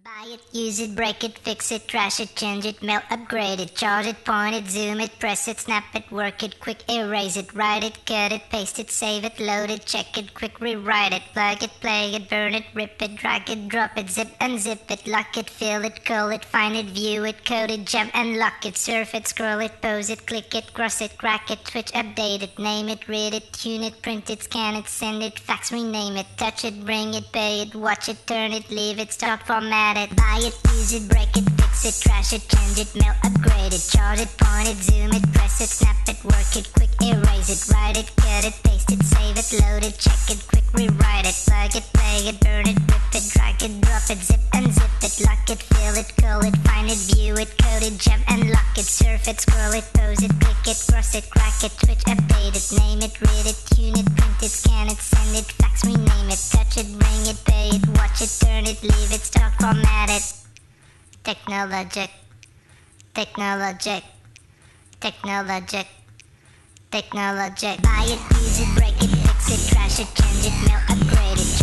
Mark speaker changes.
Speaker 1: Buy it, use it, break it, fix it, trash it, change it, mail, upgrade it, charge it, point it, zoom it, press it, snap it, work it, quick erase it, write it, cut it, paste it, save it, load it, check it, quick rewrite it, plug it, play it, burn it, rip it, drag it, drop it, zip unzip it, lock it, fill it, call it, find it, view it, code it, jump and lock it, surf it, scroll it, pose it, click it, cross it, crack it, switch, update it, name it, read it, tune it, print it, scan it, send it, fax, rename it, touch it, bring it, pay it, watch it, turn it, leave it, start, format it, buy it, use it, break it, fix it, trash it, change it, mail, upgrade it, charge it, point it, zoom it, press it, snap it, work it, quick erase it, write it, cut it, paste it, save it, load it, check it, quick rewrite it, plug it, play it, burn it, rip it, drag it, drop it, zip unzip it, lock it, fill it, call it, find it, view it, code it, jump and lock it, surf it, scroll it, pose it, click it, cross it, crack it, switch, update it, name it, read it, tune it, print it, scan it, send it, fax, rename it, touch it, bring it, pay it, watch it, turn it, leave it, start, format it. Technologic, technologic, technologic, technologic. Buy it, use it, break it, fix it, trash it, change it, mail, upgrade it,